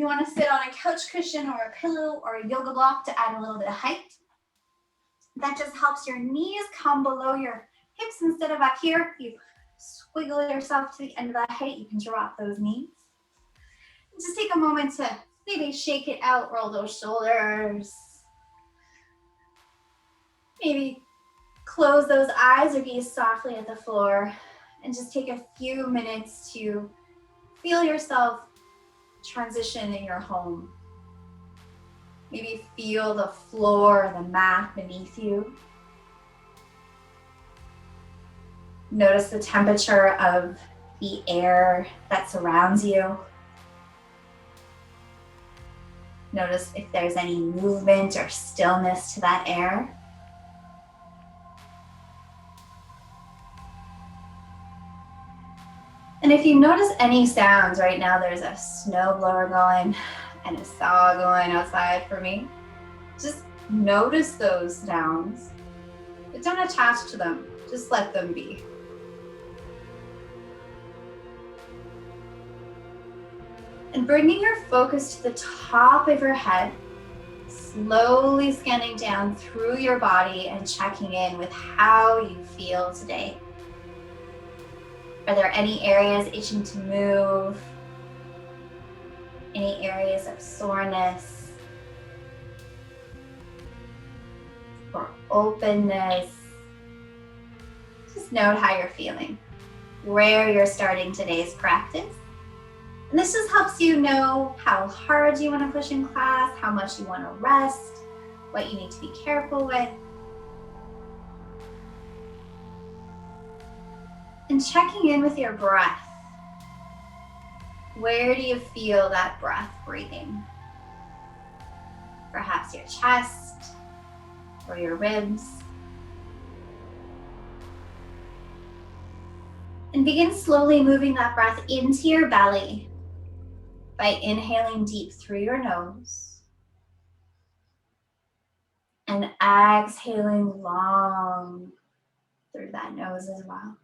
You want to sit on a couch cushion or a pillow or a yoga block to add a little bit of height. That just helps your knees come below your hips instead of up here. You squiggle yourself to the end of that height. You can drop those knees. Just take a moment to maybe shake it out, roll those shoulders. Maybe close those eyes or gaze softly at the floor and just take a few minutes to feel yourself transition in your home. Maybe feel the floor, the mat beneath you. Notice the temperature of the air that surrounds you. Notice if there's any movement or stillness to that air. And if you notice any sounds, right now there's a snowblower going and a saw going outside for me. Just notice those sounds, but don't attach to them. Just let them be. And bringing your focus to the top of your head, slowly scanning down through your body and checking in with how you feel today. Are there any areas itching to move? Any areas of soreness or openness? Just note how you're feeling, where you're starting today's practice. And this just helps you know how hard you want to push in class, how much you want to rest, what you need to be careful with. And checking in with your breath. Where do you feel that breath breathing? Perhaps your chest or your ribs. And begin slowly moving that breath into your belly by inhaling deep through your nose and exhaling long through that nose as well.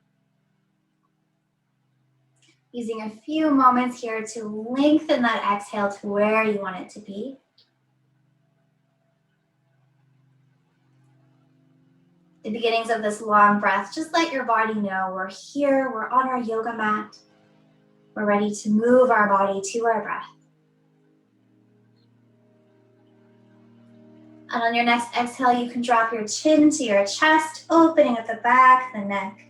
Using a few moments here to lengthen that exhale to where you want it to be. The beginnings of this long breath, just let your body know we're here, we're on our yoga mat. We're ready to move our body to our breath. And on your next exhale, you can drop your chin to your chest, opening at the back, the neck.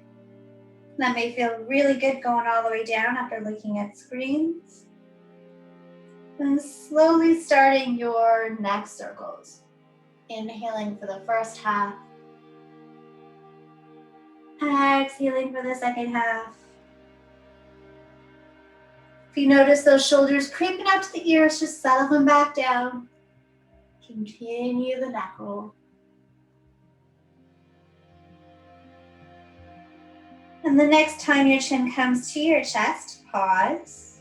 That may feel really good going all the way down after looking at screens. And slowly starting your neck circles. Inhaling for the first half. Exhaling for the second half. If you notice those shoulders creeping up to the ears, just settle them back down. Continue the neck roll. And the next time your chin comes to your chest, pause.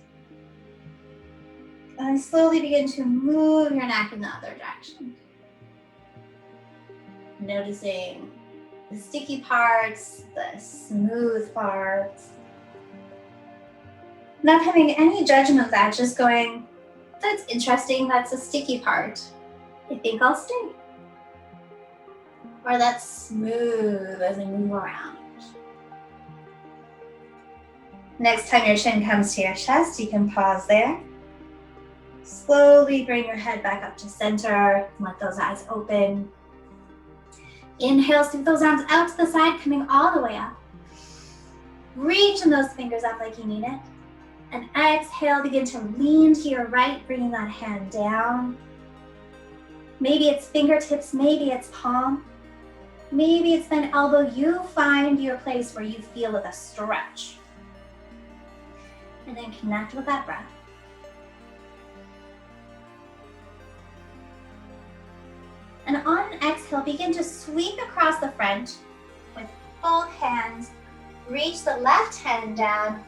And slowly begin to move your neck in the other direction. Noticing the sticky parts, the smooth parts. Not having any judgment of that, just going, that's interesting, that's a sticky part. I think I'll stay. Or that's smooth as I move around. Next time your chin comes to your chest, you can pause there. Slowly bring your head back up to center. Let those eyes open. Inhale, sweep those arms out to the side, coming all the way up. Reaching those fingers up like you need it. And exhale, begin to lean to your right, bringing that hand down. Maybe it's fingertips, maybe it's palm. Maybe it's then elbow. You find your place where you feel the stretch. And then connect with that breath. And on an exhale, begin to sweep across the front with both hands. Reach the left hand down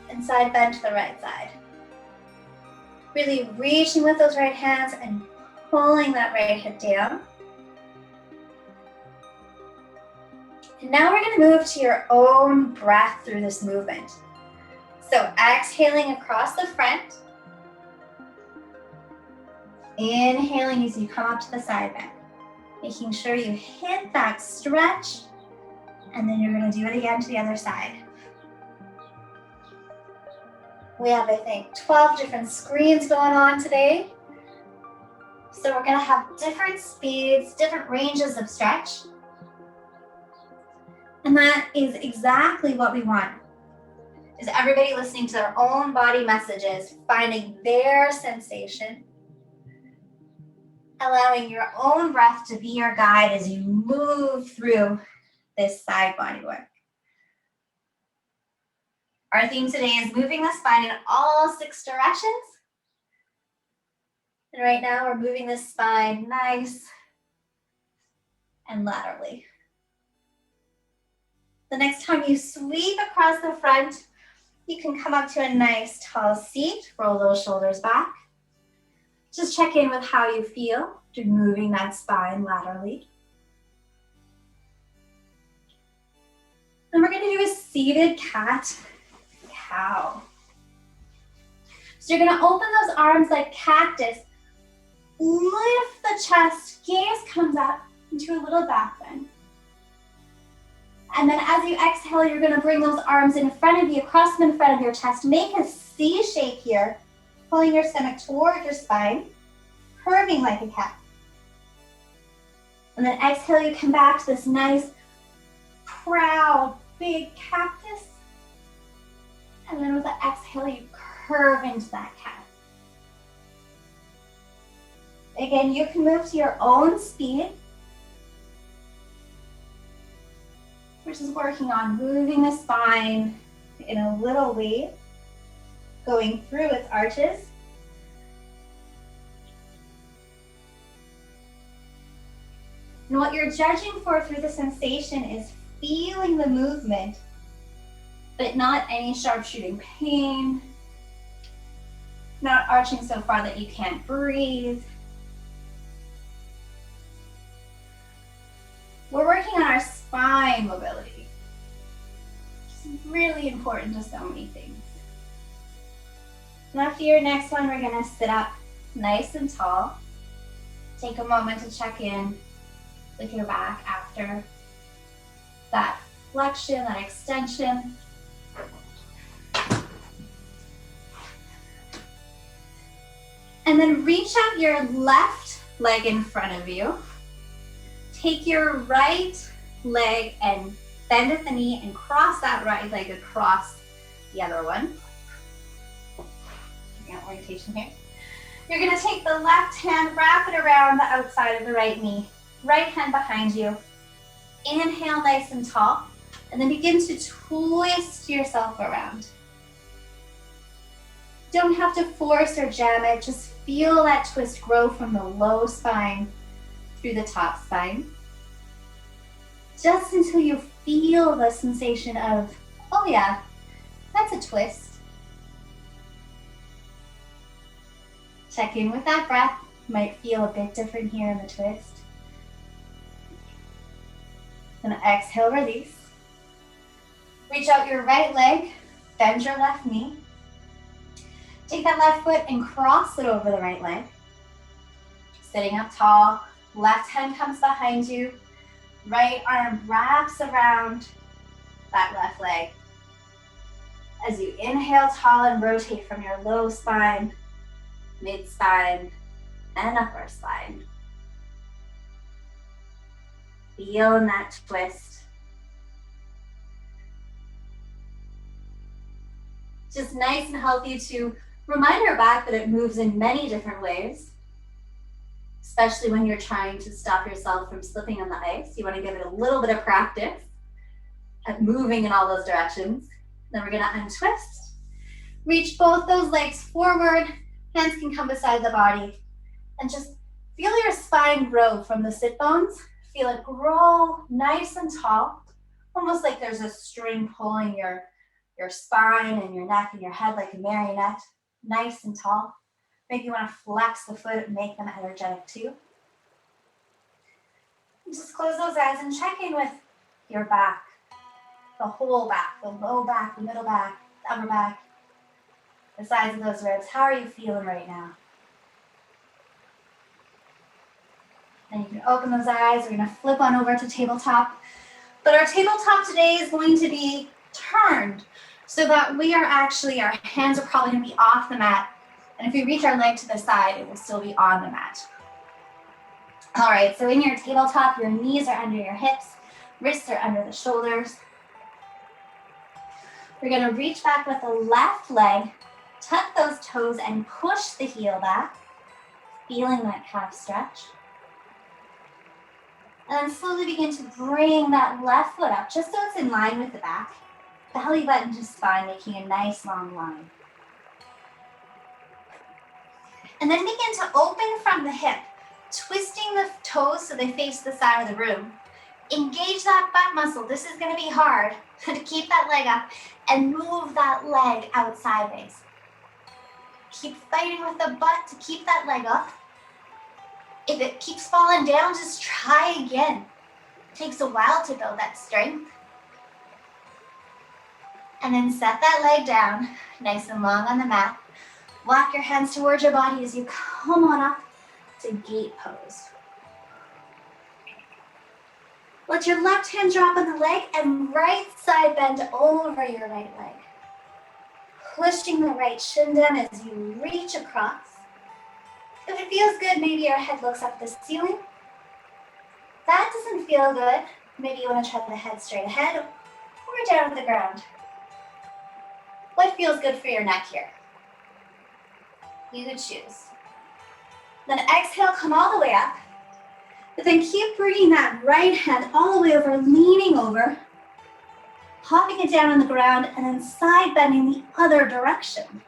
and side bend to the right side. Really reaching with those right hands and pulling that right hip down. And now we're going to move to your own breath through this movement. So exhaling across the front, Inhaling as you come up to the side bend. Making sure you hit that stretch, and then you're going to do it again to the other side. We have, I think, 12 different screens going on today. So we're going to have different speeds, different ranges of stretch. And that is exactly what we want. Is everybody listening to their own body messages, finding their sensation, allowing your own breath to be your guide as you move through this side body work. Our theme today is moving the spine in all 6 directions. And right now we're moving the spine nice and laterally. The next time you sweep across the front, you can come up to a nice tall seat, roll those shoulders back. Just check in with how you feel through moving that spine laterally. Then we're going to do a seated cat-cow. So you're going to open those arms like cactus, lift the chest, gaze comes up into a little back bend. And then as you exhale, you're going to bring those arms in front of you, cross them in front of your chest. Make a C shape here, pulling your stomach toward your spine, curving like a cat. And then exhale, you come back to this nice, proud, big cactus. And then with the exhale, you curve into that cat. Again, you can move to your own speed. We're just working on moving the spine in a little wave, going through its arches. And what you're judging for through the sensation is feeling the movement, but not any sharpshooting pain, not arching so far that you can't breathe. We're working on our spine mobility, which is really important to so many things. And after your next one, we're going to sit up nice and tall. Take a moment to check in with your back after that flexion, that extension. And then reach out your left leg in front of you. Take your right leg and bend at the knee and cross that right leg across the other one. Orientation here. You're going to take the left hand, wrap it around the outside of the right knee. Right hand behind you. Inhale nice and tall. And then begin to twist yourself around. Don't have to force or jam it. Just feel that twist grow from the low spine through the top spine. Just until you feel the sensation of, oh yeah, that's a twist. Check in with that breath. Might feel a bit different here in the twist. Then exhale, release. Reach out your right leg, bend your left knee. Take that left foot and cross it over the right leg. Sitting up tall, left hand comes behind you. Right arm wraps around that left leg. As you inhale tall and rotate from your low spine, mid spine, and upper spine. Feel in that twist. Just nice and healthy to remind our back that it moves in many different ways, especially when you're trying to stop yourself from slipping on the ice. You want to give it a little bit of practice at moving in all those directions. Then we're going to untwist. Reach both those legs forward. Hands can come beside the body. And just feel your spine grow from the sit bones. Feel it grow nice and tall, almost like there's a string pulling your spine and your neck and your head like a marionette, nice and tall. Maybe you want to flex the foot and make them energetic too. And just close those eyes and check in with your back, the whole back, the low back, the middle back, the upper back, the sides of those ribs. How are you feeling right now? And you can open those eyes. We're gonna flip on over to tabletop. But our tabletop today is going to be turned so that our hands are probably gonna be off the mat. And if we reach our leg to the side, it will still be on the mat. All right, so in your tabletop, your knees are under your hips, wrists are under the shoulders. We're gonna reach back with the left leg, tuck those toes and push the heel back, feeling that calf stretch. And then slowly begin to bring that left foot up, just so it's in line with the back. Belly button to spine, making a nice long line. And then begin to open from the hip, twisting the toes so they face the side of the room. Engage that butt muscle. This is gonna be hard to keep that leg up and move that leg out sideways. Keep fighting with the butt to keep that leg up. If it keeps falling down, just try again. It takes a while to build that strength. And then set that leg down, nice and long on the mat. Walk your hands towards your body as you come on up to gate pose. Let your left hand drop on the leg and right side bend over your right leg. Pushing the right shin down as you reach across. If it feels good, maybe your head looks up at the ceiling. If that doesn't feel good, maybe you want to try the head straight ahead or down to the ground. What feels good for your neck here? You could choose. Then exhale, come all the way up. But then keep bringing that right hand all the way over, leaning over, popping it down on the ground, and then side bending the other direction.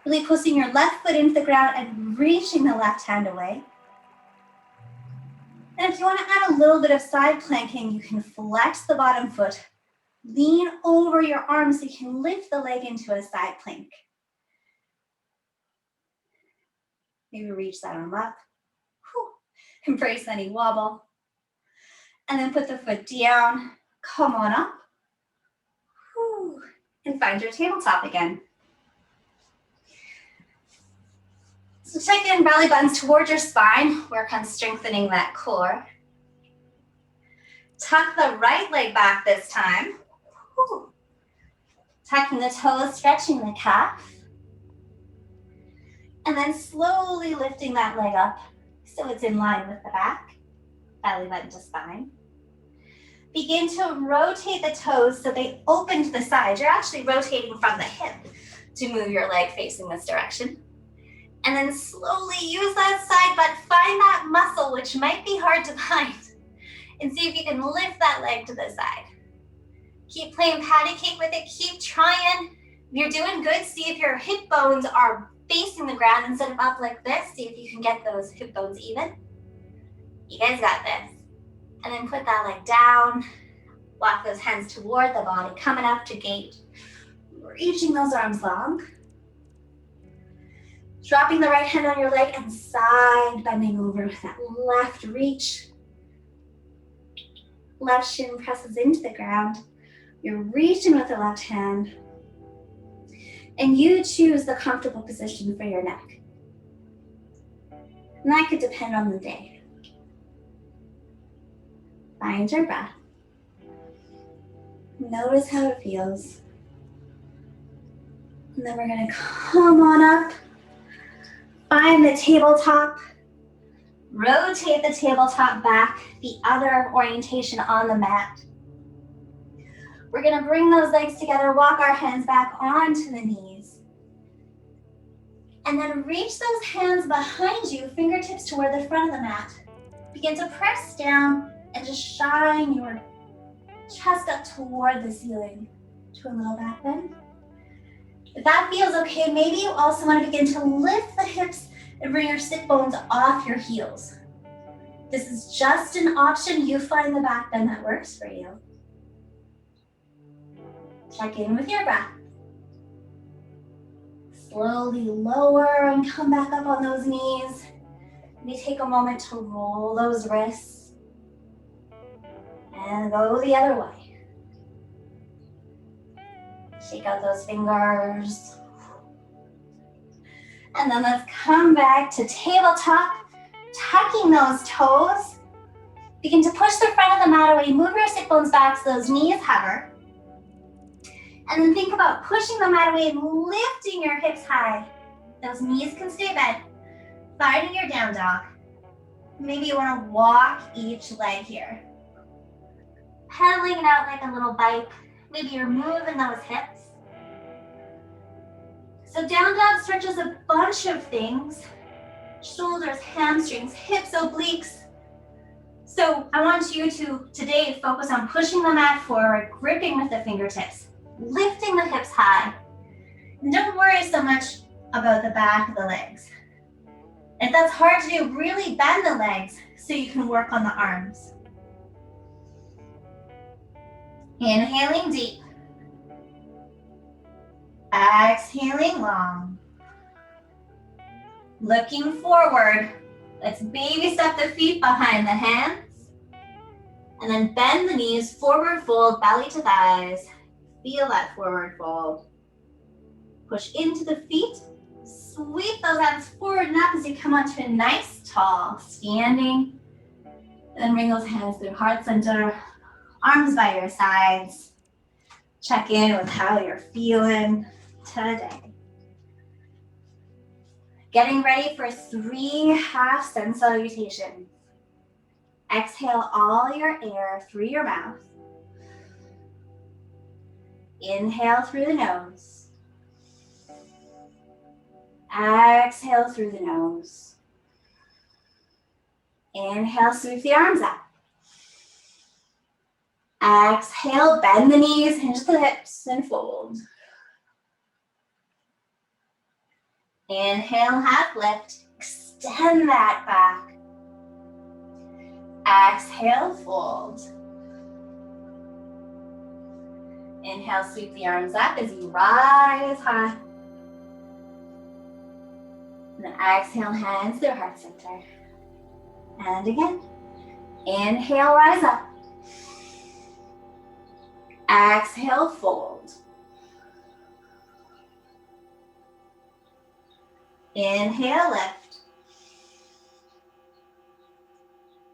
Really pushing your left foot into the ground and reaching the left hand away. And if you want to add a little bit of side planking, you can flex the bottom foot, lean over your arms so you can lift the leg into a side plank. Maybe reach that arm up. Whew. Embrace any wobble. And then put the foot down, come on up. Whew. And find your tabletop again. So check in belly buttons towards your spine. Work on strengthening that core. Tuck the right leg back this time. Whew. Tucking the toes, stretching the calf. And then slowly lifting that leg up so it's in line with the back. Belly button to spine. Begin to rotate the toes so they open to the side. You're actually rotating from the hip to move your leg facing this direction. And then slowly use that side butt, find that muscle, which might be hard to find, and see if you can lift that leg to the side. Keep playing patty cake with it, keep trying. If you're doing good, see if your hip bones are facing the ground instead of up like this. See if you can get those hip bones even. You guys got this. And then put that leg down. Walk those hands toward the body, coming up to gate. Reaching those arms long. Dropping the right hand on your leg and side bending over with that left reach. Left shin presses into the ground. You're reaching with the left hand. And you choose the comfortable position for your neck. And that could depend on the day. Find your breath. Notice how it feels. And then we're going to come on up. Find the tabletop. Rotate the tabletop back, the other orientation on the mat. We're going to bring those legs together, walk our hands back onto the knees. And then reach those hands behind you, fingertips toward the front of the mat. Begin to press down and just shine your chest up toward the ceiling. To a little back bend. If that feels okay, maybe you also want to begin to lift the hips and bring your sit bones off your heels. This is just an option. You find the back bend that works for you. Check in with your breath. Slowly lower and come back up on those knees. Maybe take a moment to roll those wrists and go the other way. Shake out those fingers. And then let's come back to tabletop, tucking those toes. Begin to push the front of the mat away, move your sit bones back so those knees hover. And then think about pushing the mat away and lifting your hips high. Those knees can stay bent. Finding your down dog. Maybe you want to walk each leg here. Pedaling it out like a little bike. Maybe you're moving those hips. So down dog stretches a bunch of things. Shoulders, hamstrings, hips, obliques. So I want you to today focus on pushing the mat forward, gripping with the fingertips, lifting the hips high. And don't worry so much about the back of the legs. If that's hard to do, really bend the legs so you can work on the arms. Inhaling deep. Exhaling long. Looking forward. Let's baby step the feet behind the hands. And then bend the knees, forward fold, belly to thighs. Feel that forward fold. Push into the feet. Sweep those hands forward and up as you come onto a nice tall standing. And then bring those hands through heart center, arms by your sides. Check in with how you're feeling today. Getting ready for 3 half sun salutations. Exhale all your air through your mouth. Inhale through the nose. Exhale through the nose. Inhale, sweep the arms up. Exhale, bend the knees, hinge the hips, and fold. Inhale, half lift. Extend that back. Exhale, fold. Inhale, sweep the arms up as you rise high. And then exhale, hands through heart center. And again. Inhale, rise up. Exhale, fold. Inhale, lift.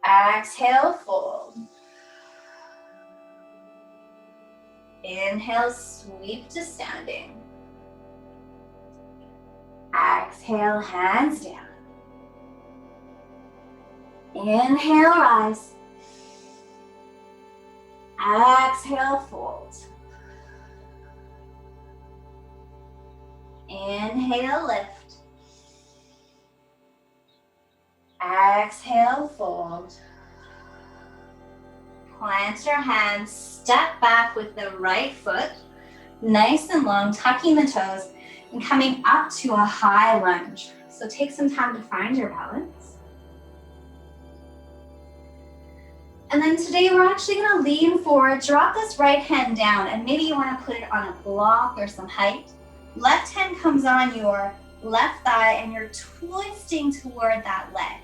Exhale, fold. Inhale, sweep to standing. Exhale, hands down. Inhale, rise. Exhale, fold. Inhale, lift. Exhale, fold. Plant your hands, step back with the right foot, nice and long, tucking the toes, and coming up to a high lunge. So take some time to find your balance. And then today we're actually gonna lean forward, drop this right hand down, and maybe you wanna put it on a block or some height. Left hand comes on your left thigh and you're twisting toward that leg.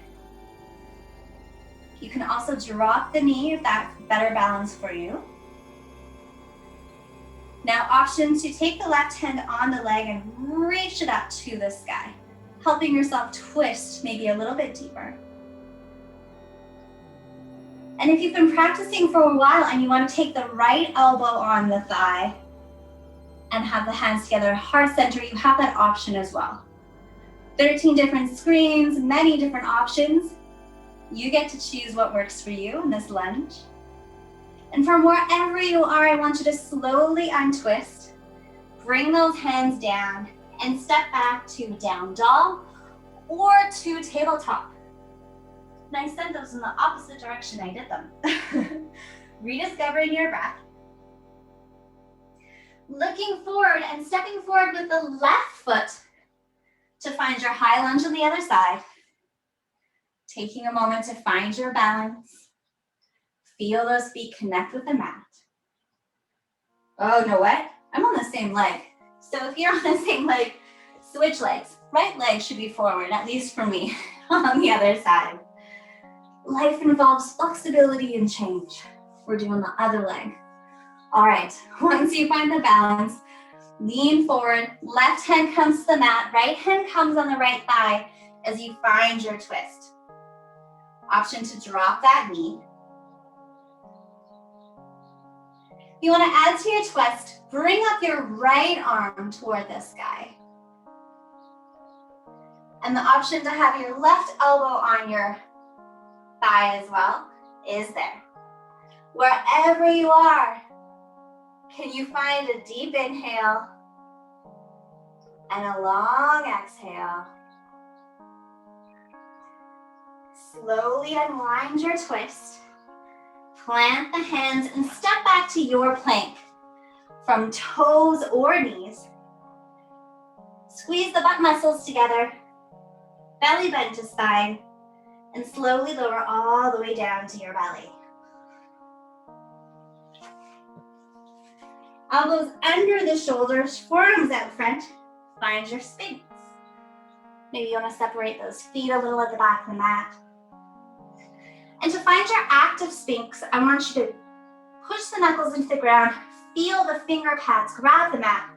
You can also drop the knee if that's better balance for you. Now, option to take the left hand on the leg and reach it up to the sky, helping yourself twist maybe a little bit deeper. And if you've been practicing for a while and you want to take the right elbow on the thigh and have the hands together, heart center, you have that option as well. 13 different screens, many different options. You get to choose what works for you in this lunge. And from wherever you are, I want you to slowly untwist, bring those hands down, and step back to down dog or to tabletop. And I said those in the opposite direction I did them. Rediscovering your breath. Looking forward and stepping forward with the left foot to find your high lunge on the other side. Taking a moment to find your balance. Feel those feet connect with the mat. Oh, know what? I'm on the same leg. So if you're on the same leg, switch legs. Right leg should be forward, at least for me, on the other side. Life involves flexibility and change. We're doing the other leg. All right, once you find the balance, Lean forward, left hand comes to the mat, right hand comes on the right thigh as you find your twist. Option to drop that knee. You want to add to your twist, bring up your right arm toward the sky. And the option to have your left elbow on your thigh as well is there. Wherever you are, can you find a deep inhale and a long exhale? Slowly unwind your twist. Plant the hands and step back to your plank from toes or knees. Squeeze the butt muscles together. Belly bend to spine. And slowly lower all the way down to your belly. Elbows under the shoulders, forearms out front. Find your Sphinx. Maybe you want to separate those feet a little at the back of the mat. And to find your active Sphinx, I want you to push the knuckles into the ground, feel the finger pads, grab the mat,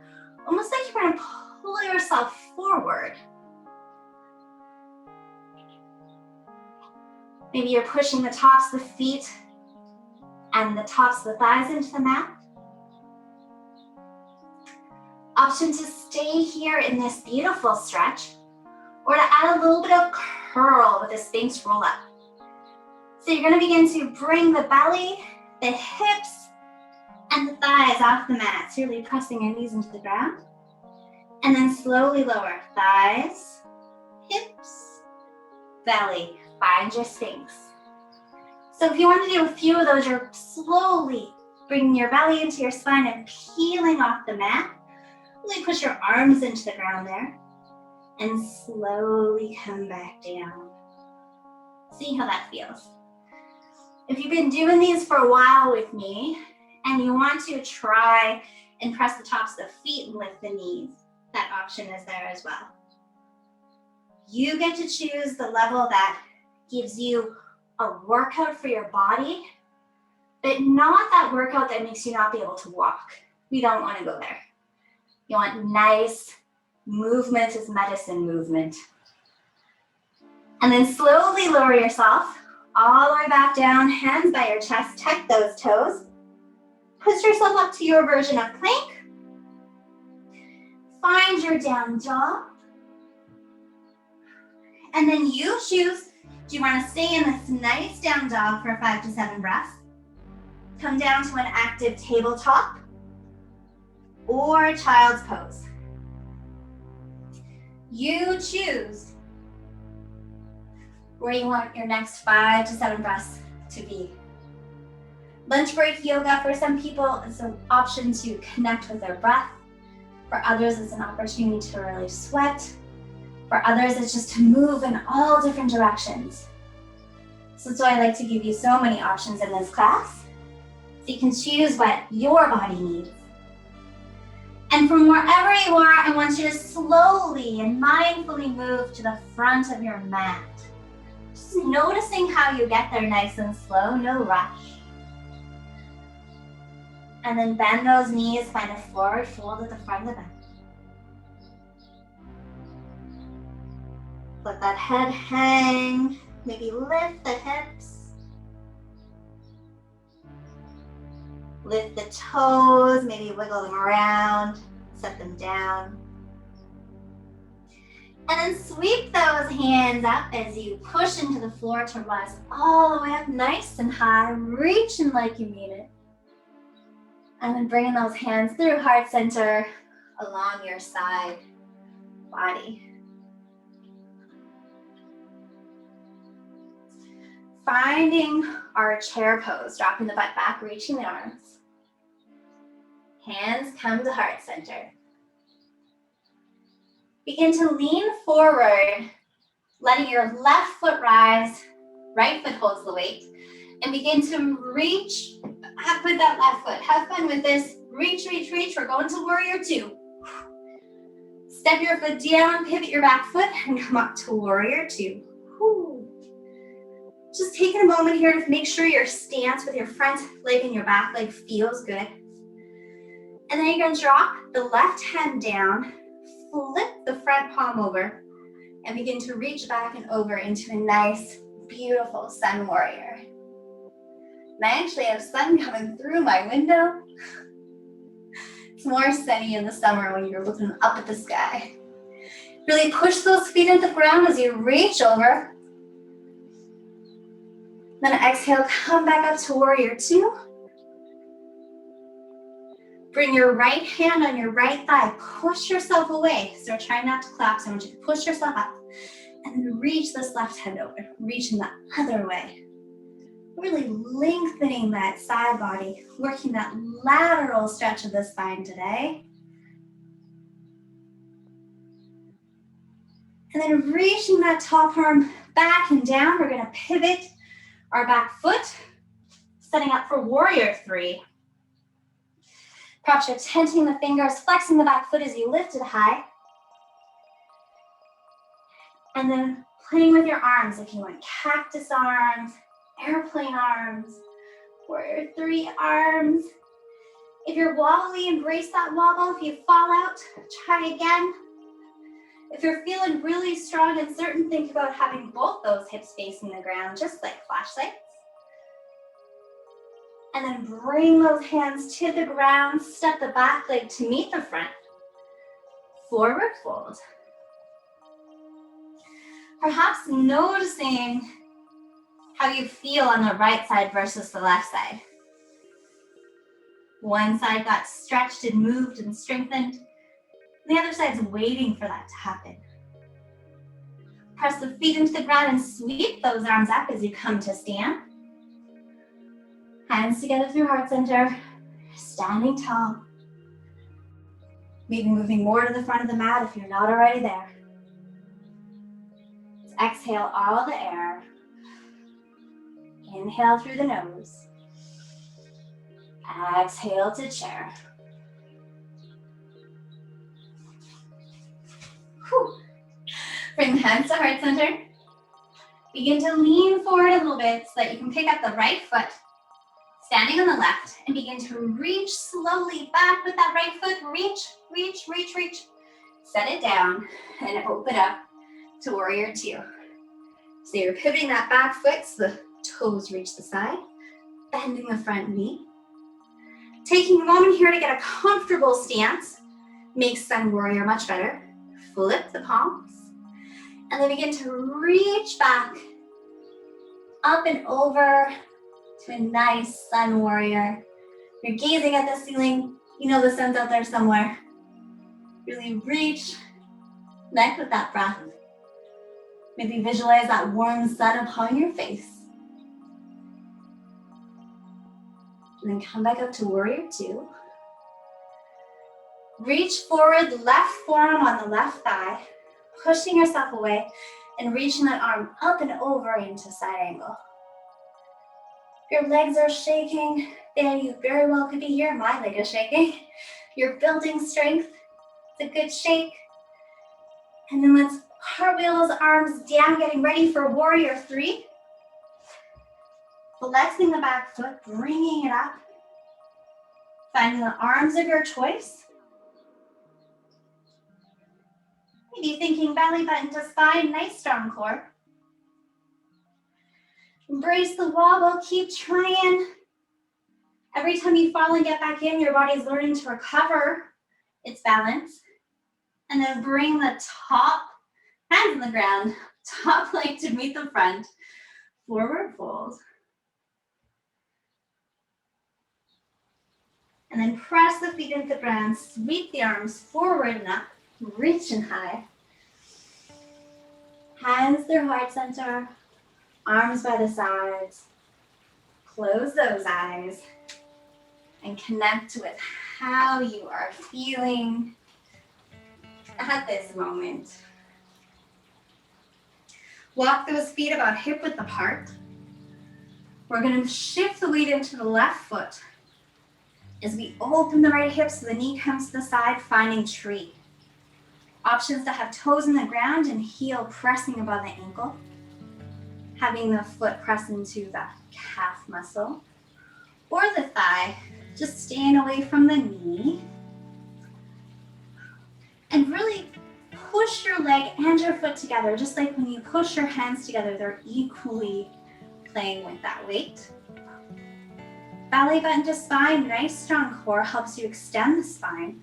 almost like you're going to pull yourself forward. Maybe you're pushing the tops of the feet and the tops of the thighs into the mat. Option to stay here in this beautiful stretch, or to add a little bit of curl with a Sphinx roll up. So you're going to begin to bring the belly, the hips, and the thighs off the mat. So you're really pressing your knees into the ground. And then slowly lower thighs, hips, belly. Find your Sphinx. So if you want to do a few of those, you're slowly bringing your belly into your spine and peeling off the mat. Really push your arms into the ground there. And slowly come back down. See how that feels. If you've been doing these for a while with me, and you want to try and press the tops of the feet and lift the knees, that option is there as well. You get to choose the level that gives you a workout for your body, but not that workout that makes you not be able to walk. We don't want to go there. You want nice movement is medicine movement. And then slowly lower yourself all the way back down, hands by your chest, tuck those toes. Push yourself up to your version of plank. Find your down dog. And then you choose, do you want to stay in this nice down dog for 5 to 7 breaths? Come down to an active tabletop or child's pose. You choose where you want your next 5 to 7 breaths to be. Lunch break yoga for some people is an option to connect with their breath. For others, it's an opportunity to relieve sweat. For others, it's just to move in all different directions. So that's why I like to give you so many options in this class. So you can choose what your body needs. And from wherever you are, I want you to slowly and mindfully move to the front of your mat. Just noticing how you get there nice and slow, no rush. And then bend those knees, find a forward fold at the front of the mat. Let that head hang, maybe lift the hips. Lift the toes, maybe wiggle them around, set them down. And then sweep those hands up as you push into the floor to rise all the way up nice and high, reaching like you mean it. And then bringing those hands through heart center along your side body. Finding our chair pose, dropping the butt back, reaching the arms. Hands come to heart center. Begin to lean forward, letting your left foot rise, right foot holds the weight, and begin to reach up with that left foot. Have fun with this. Reach, reach, reach. We're going to warrior 2. Step your foot down, pivot your back foot, and come up to warrior 2. Just taking a moment here to make sure your stance with your front leg and your back leg feels good. And then you're going to drop the left hand down, flip the front palm over, and begin to reach back and over into a nice, beautiful sun warrior. And I actually have sun coming through my window. It's more sunny in the summer when you're looking up at the sky. Really push those feet into the ground as you reach over. Then exhale, come back up to warrior two. Bring your right hand on your right thigh. Push yourself away. So try not to collapse. I want you to push yourself up. And then reach this left hand over. Reach in the other way. Really lengthening that side body. Working that lateral stretch of the spine today. And then reaching that top arm back and down. We're going to pivot our back foot. Setting up for warrior three. Perhaps you're tenting the fingers, flexing the back foot as you lift it high. And then playing with your arms if you want cactus arms, airplane arms, warrior three arms. If you're wobbly, embrace that wobble. If you fall out, try again. If you're feeling really strong and certain, think about having both those hips facing the ground, just like flashlights. And then bring those hands to the ground, step the back leg to meet the front. Forward fold. Perhaps noticing how you feel on the right side versus the left side. One side got stretched and moved and strengthened. The other side's waiting for that to happen. Press the feet into the ground and sweep those arms up as you come to stand. Hands together through heart center, standing tall. Maybe moving more to the front of the mat if you're not already there. Let's exhale all the air. Inhale through the nose. Exhale to chair. Whew. Bring the hands to heart center. Begin to lean forward a little bit so that you can pick up the right foot. Standing on the left, and begin to reach slowly back with that right foot. Reach, reach, reach, reach. Set it down and open up to warrior two. So you're pivoting that back foot so the toes reach the side, bending the front knee. Taking a moment here to get a comfortable stance. Makes sun warrior much better. Flip the palms, and then begin to reach back, up and over, to a nice sun warrior. You're gazing at the ceiling. You know the sun's out there somewhere. Really reach, connect with that breath. Maybe visualize that warm sun upon your face. And then come back up to warrior two. Reach forward, left forearm on the left thigh, pushing yourself away and reaching that arm up and over into side angle. Your legs are shaking, then you very well could be here. My leg is shaking. You're building strength. It's a good shake. And then let's cartwheel those arms down, getting ready for warrior three. Flexing the back foot, bringing it up. Finding the arms of your choice. Maybe thinking belly button to spine, nice strong core. Embrace the wobble, keep trying. Every time you fall and get back in, your body's learning to recover its balance. And then bring the top, hands on the ground, top leg to meet the front. Forward fold. And then press the feet into the ground, sweep the arms forward and up, reach and high. Hands through heart center. Arms by the sides, close those eyes, and connect with how you are feeling at this moment. Walk those feet about hip width apart. We're going to shift the weight into the left foot as we open the right hip so the knee comes to the side, finding tree. Options to have toes in the ground and heel pressing above the ankle. Having the foot press into the calf muscle or the thigh, just staying away from the knee. And really push your leg and your foot together, just like when you push your hands together, they're equally playing with that weight. Belly button to spine, nice strong core helps you extend the spine.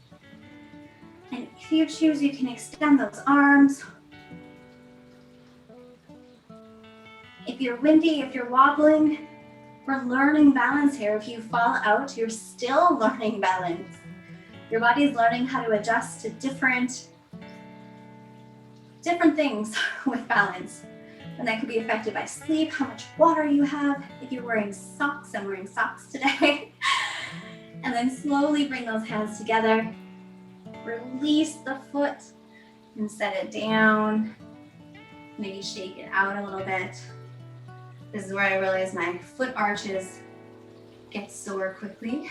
And if you choose, you can extend those arms. If you're windy, if you're wobbling, we're learning balance here. If you fall out, you're still learning balance. Your body's learning how to adjust to different things with balance. And that could be affected by sleep, how much water you have. If you're wearing socks, I'm wearing socks today. And then slowly bring those hands together. Release the foot and set it down. Maybe shake it out a little bit. This is where I realize my foot arches get sore quickly.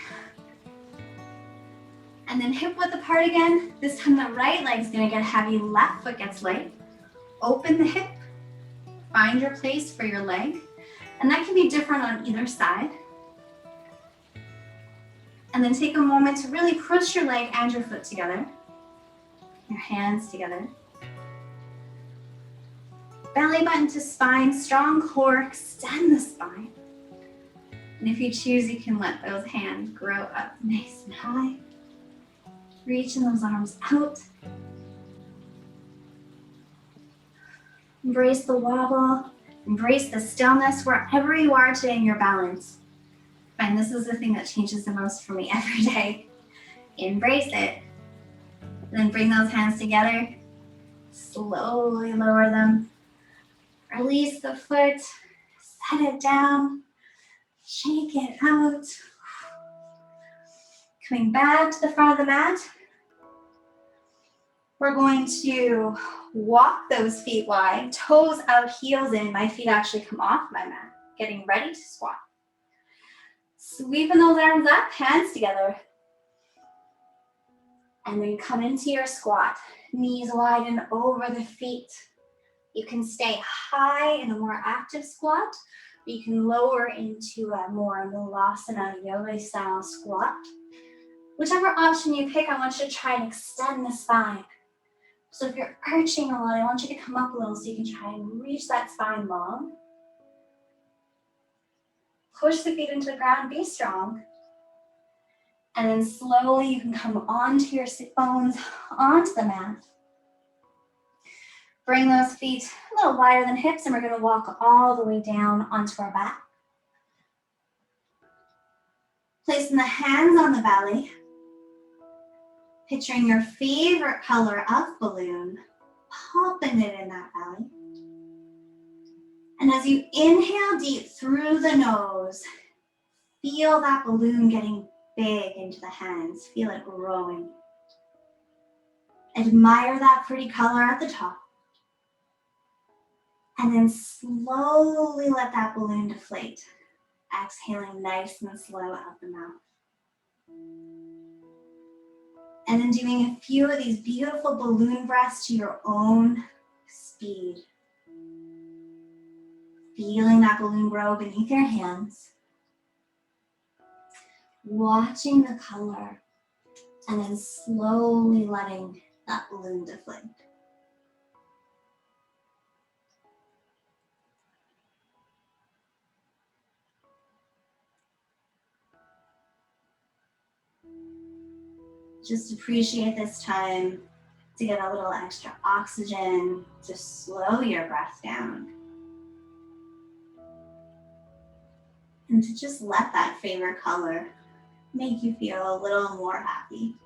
And then hip width apart again. This time the right leg's gonna get heavy, left foot gets light. Open the hip, find your place for your leg. And that can be different on either side. And then take a moment to really push your leg and your foot together. Your hands together. Belly button to spine, strong core, extend the spine. And if you choose, you can let those hands grow up nice and high. Reaching those arms out. Embrace the wobble, embrace the stillness wherever you are today in your balance. And this is the thing that changes the most for me every day. Embrace it. And then bring those hands together. Slowly lower them. Release the foot. Set it down. Shake it out. Coming back to the front of the mat. We're going to walk those feet wide, toes out, heels in. My feet actually come off my mat. Getting ready to squat. Sweeping those arms up, hands together. And then come into your squat. Knees widen over the feet. You can stay high in a more active squat, or you can lower into a more Mulasana yoga style squat. Whichever option you pick, I want you to try and extend the spine. So if you're arching a lot, I want you to come up a little so you can try and reach that spine long. Push the feet into the ground, be strong. And then slowly you can come onto your sit bones, onto the mat. Bring those feet a little wider than hips, and we're going to walk all the way down onto our back. Placing the hands on the belly. Picturing your favorite color of balloon, popping it in that belly. And as you inhale deep through the nose, feel that balloon getting big into the hands. Feel it growing. Admire that pretty color at the top. And then slowly let that balloon deflate. Exhaling nice and slow out the mouth. And then doing a few of these beautiful balloon breaths to your own speed. Feeling that balloon grow beneath your hands. Watching the color. And then slowly letting that balloon deflate. Just appreciate this time to get a little extra oxygen, to slow your breath down. And to just let that favorite color make you feel a little more happy.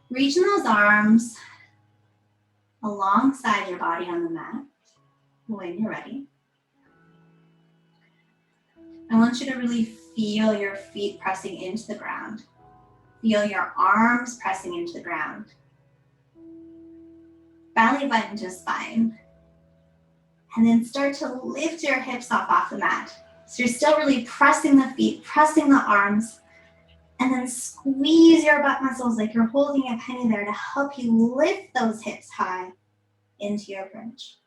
Reaching those arms alongside your body on the mat when you're ready. I want you to really feel your feet pressing into the ground. Feel your arms pressing into the ground. Belly button to spine. And then start to lift your hips off the mat. So you're still really pressing the feet, pressing the arms. And then squeeze your butt muscles like you're holding a penny there to help you lift those hips high into your bridge.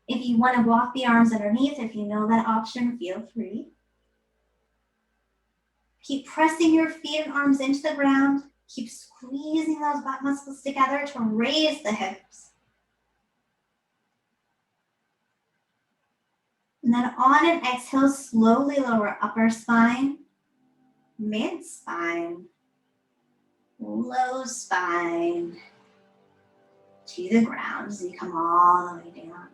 If you want to walk the arms underneath, if you know that option, feel free. Keep pressing your feet and arms into the ground. Keep squeezing those butt muscles together to raise the hips. And then on an exhale, slowly lower upper spine, mid spine, low spine to the ground as you come all the way down.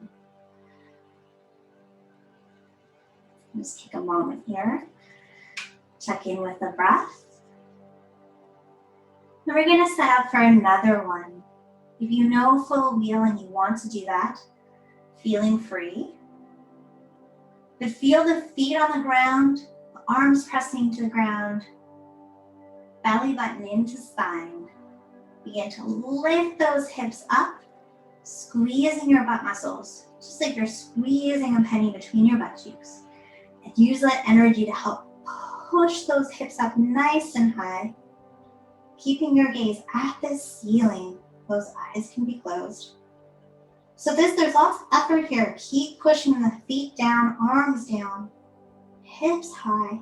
Just take a moment here. Check in with the breath. And we're going to set up for another one. If you know full wheel and you want to do that, feeling free. But feel the feet on the ground, the arms pressing to the ground, belly button into spine. Begin to lift those hips up, squeezing your butt muscles, just like you're squeezing a penny between your butt cheeks. And use that energy to help push those hips up nice and high, keeping your gaze at the ceiling. Those eyes can be closed. So there's lots of effort here. Keep pushing the feet down, arms down, hips high,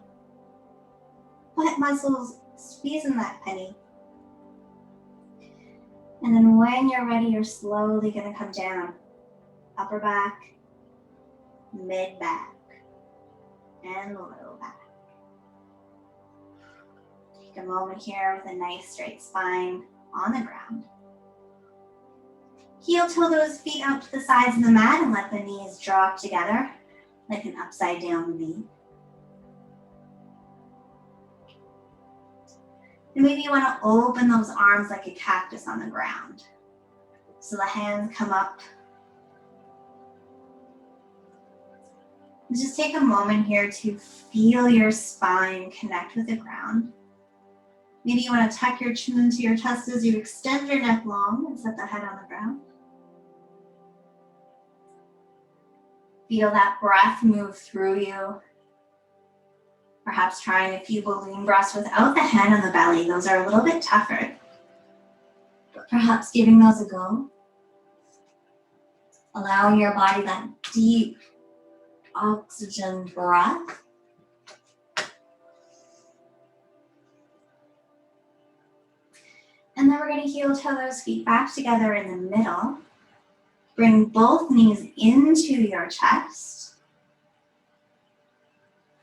butt muscles squeezing that penny. And then when you're ready, you're slowly going to come down. Upper back, mid back, and low back. Take a moment here with a nice straight spine on the ground. Heel toe those feet out to the sides of the mat and let the knees drop together like an upside down V. And maybe you want to open those arms like a cactus on the ground. So the hands come up. And just take a moment here to feel your spine connect with the ground. Maybe you want to tuck your chin into your chest as you extend your neck long and set the head on the ground. Feel that breath move through you. Perhaps trying a few balloon breaths without the hand on the belly. Those are a little bit tougher, but perhaps giving those a go. Allowing your body that deep oxygen breath. And then we're going to heel toe those feet back together in the middle. Bring both knees into your chest.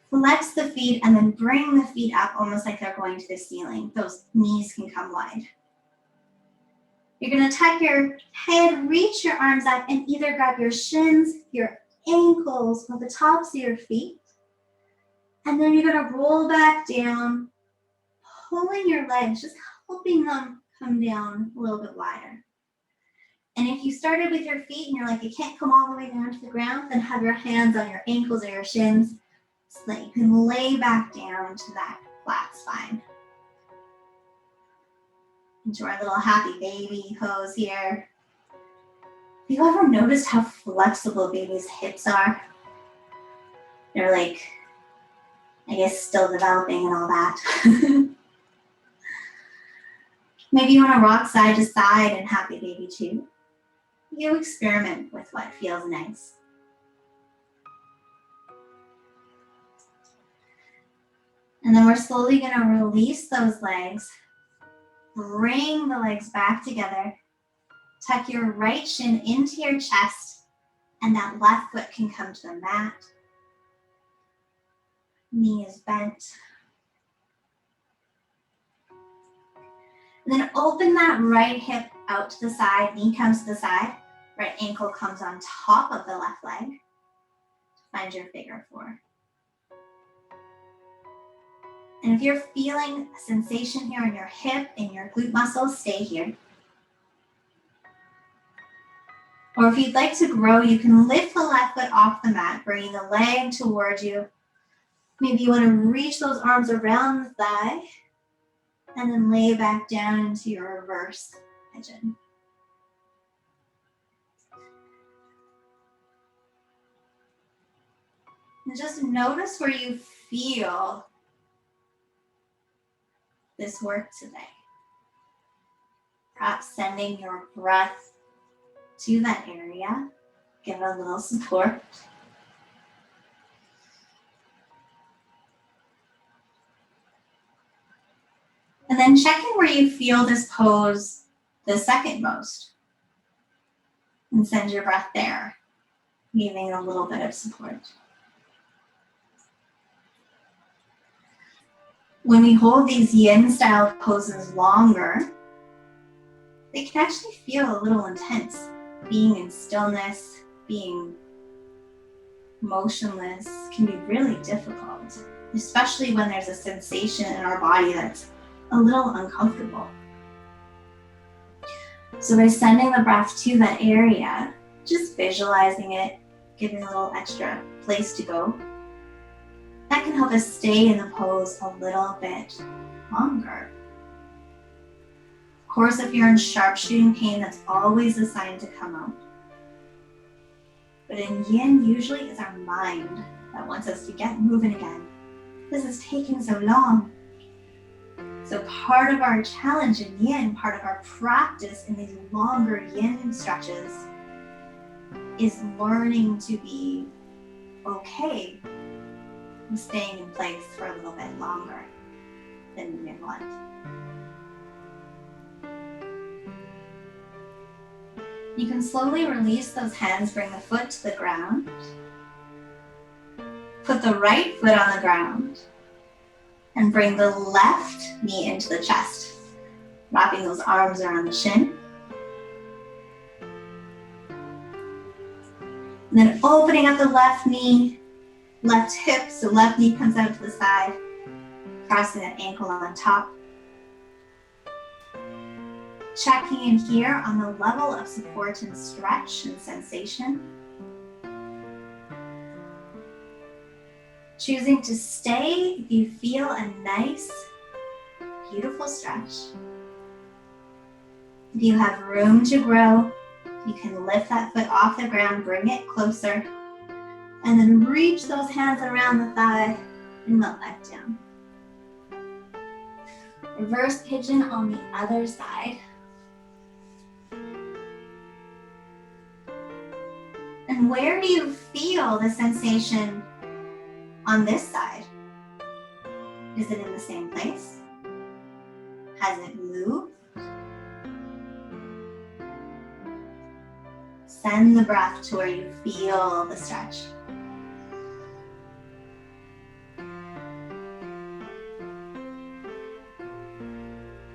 Flex the feet and then bring the feet up almost like they're going to the ceiling. Those knees can come wide. You're going to tuck your head, reach your arms up, and either grab your shins, your ankles, or the tops of your feet. And then you're going to roll back down, pulling your legs, just helping them come down a little bit wider. And if you started with your feet and you're like, you can't come all the way down to the ground, then have your hands on your ankles or your shins so that you can lay back down to that flat spine. Into our little happy baby pose here. Have you ever noticed how flexible babies' hips are? They're like, I guess, still developing and all that. Maybe you want to rock side to side in happy baby too. You experiment with what feels nice. And then we're slowly going to release those legs. Bring the legs back together. Tuck your right shin into your chest, and that left foot can come to the mat. Knee is bent. And then open that right hip out to the side, knee comes to the side, right ankle comes on top of the left leg. Find your figure four. And if you're feeling a sensation here in your hip and your glute muscles, stay here. Or if you'd like to grow, you can lift the left foot off the mat, bringing the leg towards you. Maybe you want to reach those arms around the thigh and then lay back down into your reverse pigeon. And just notice where you feel this work today. Perhaps sending your breath to that area. Give it a little support. then check in where you feel this pose the second most. And send your breath there, giving a little bit of support. When we hold these yin style poses longer, they can actually feel a little intense. Being in stillness, being motionless can be really difficult, especially when there's a sensation in our body that's a little uncomfortable. So by sending the breath to that area, just visualizing it, giving a little extra place to go, that can help us stay in the pose a little bit longer. Of course, if you're in sharp shooting pain, that's always a sign to come out. But in yin, usually it's our mind that wants us to get moving again. This is taking so long. So part of our challenge in yin, part of our practice in these longer yin stretches is learning to be okay with staying in place for a little bit longer than we may want. You can slowly release those hands, bring the foot to the ground. Put the right foot on the ground and bring the left knee into the chest, wrapping those arms around the shin. And then opening up the left knee, left hip, so left knee comes out to the side, crossing that ankle on top. Checking in here on the level of support and stretch and sensation. Choosing to stay if you feel a nice, beautiful stretch. If you have room to grow, you can lift that foot off the ground, bring it closer, and then reach those hands around the thigh and melt back down. Reverse pigeon on the other side. And where do you feel the sensation on this side? Is it in the same place? Has it moved? Send the breath to where you feel the stretch.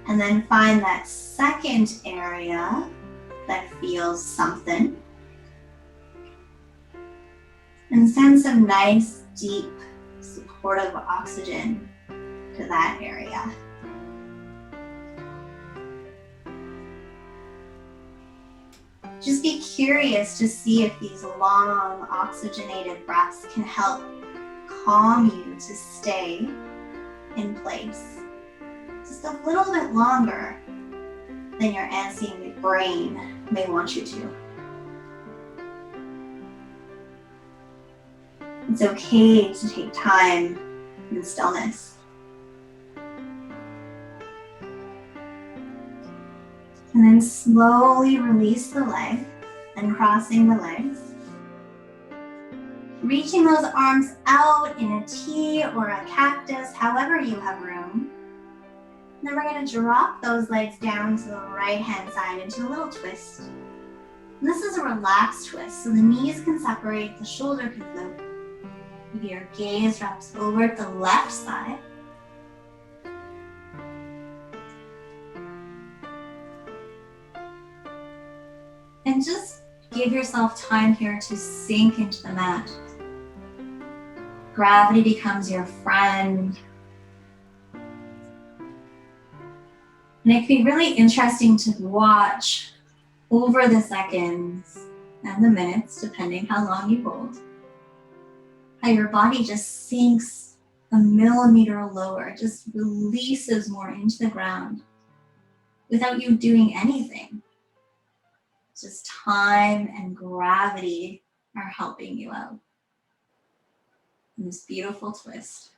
And then find that second area that feels something. And send some nice, deep, supportive oxygen to that area. Just be curious to see if these long, oxygenated breaths can help calm you to stay in place just a little bit longer than your antsy brain may want you to. It's okay to take time in stillness. And then slowly release the leg and crossing the legs. Reaching those arms out in a T or a cactus, however you have room. And then we're going to drop those legs down to the right hand side into a little twist. And this is a relaxed twist, so the knees can separate, the shoulder can float. Maybe your gaze drops over to the left side. And just give yourself time here to sink into the mat. Gravity becomes your friend. And it can be really interesting to watch over the seconds and the minutes, depending how long you hold, how your body just sinks a millimeter lower, just releases more into the ground without you doing anything. Just time and gravity are helping you out in this beautiful twist.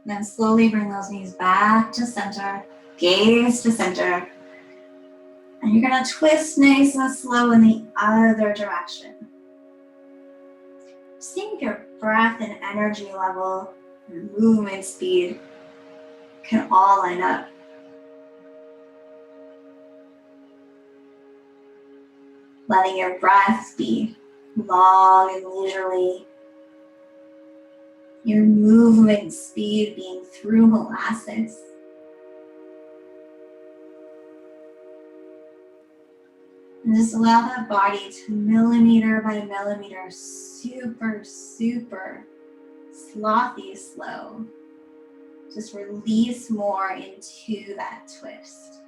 Then slowly bring those knees back to center, gaze to center, And you're gonna twist nice and slow in the other direction. Seeing your breath and energy level, your movement speed can all line up. Letting your breath be long and leisurely. Your movement speed being through molasses. And just allow that body to millimeter by millimeter, super, super slothy slow. Just release more into that twist.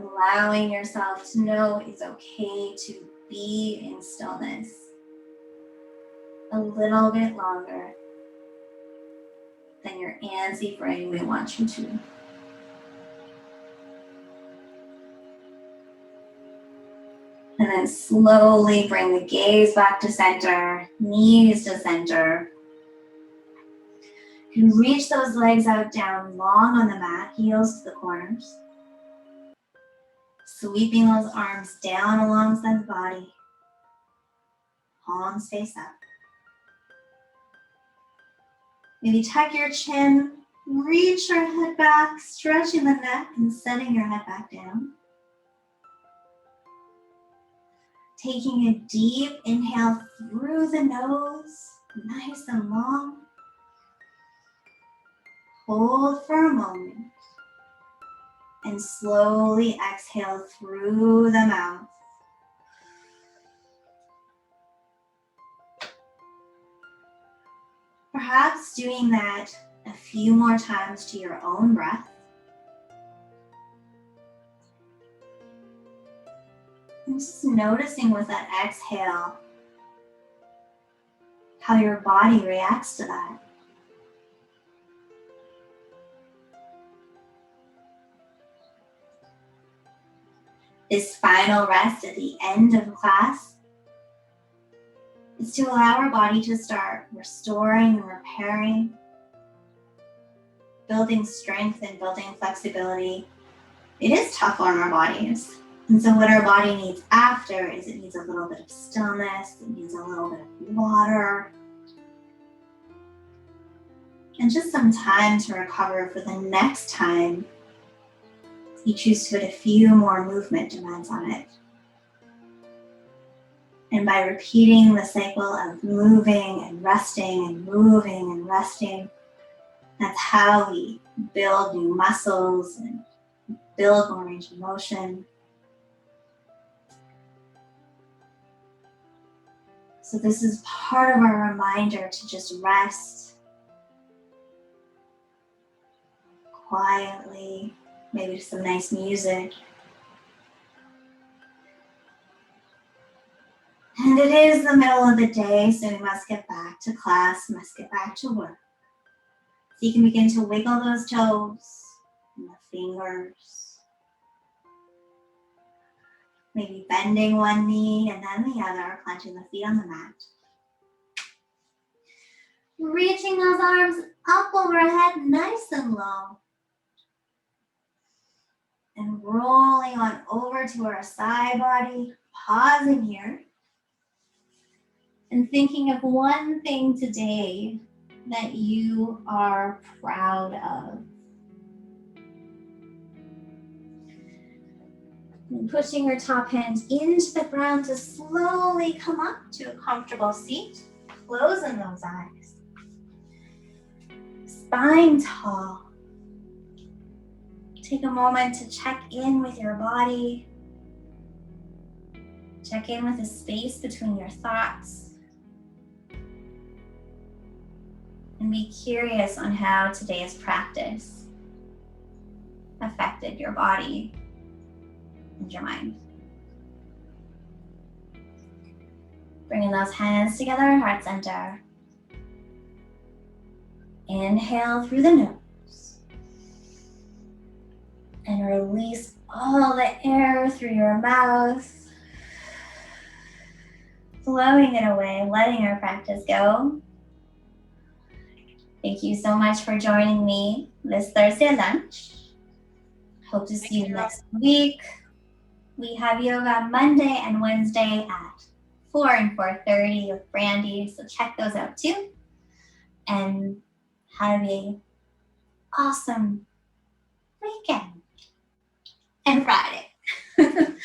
Allowing yourself to know it's okay to be in stillness a little bit longer than your antsy brain may want you to. And then slowly bring the gaze back to center, knees to center. You can reach those legs out down long on the mat, heels to the corners. Sweeping those arms down alongside the body. Palms face up. Maybe tuck your chin, reach your head back, stretching the neck and setting your head back down. Taking a deep inhale through the nose, nice and long. Hold for a moment. And slowly exhale through the mouth. Perhaps doing that a few more times to your own breath. And just noticing with that exhale how your body reacts to that. This final rest at the end of class is to allow our body to start restoring and repairing, building strength and building flexibility. It is tough on our bodies. And so what our body needs after is it needs a little bit of stillness, it needs a little bit of water, and just some time to recover for the next time you choose to put a few more movement demands on it. And by repeating the cycle of moving and resting and moving and resting, that's how we build new muscles and build more range of motion. So this is part of our reminder to just rest quietly, maybe some nice music. And it is the middle of the day, so we must get back to class, must get back to work. So you can begin to wiggle those toes and the fingers. Maybe bending one knee and then the other, planting the feet on the mat. Reaching those arms up overhead, nice and low. And rolling on over to our side body, pausing here. And thinking of one thing today that you are proud of. And pushing your top hand into the ground to slowly come up to a comfortable seat, closing those eyes. Spine tall. Take a moment to check in with your body. Check in with the space between your thoughts. And be curious on how today's practice affected your body and your mind. Bringing those hands together, heart center. Inhale through the nose. And release all the air through your mouth. Flowing it away, letting our practice go. Thank you so much for joining me this Thursday at lunch. Hope to see you next week. We have yoga Monday and Wednesday at 4 and 4:30 with Brandy, so check those out too. And have a awesome weekend and Friday.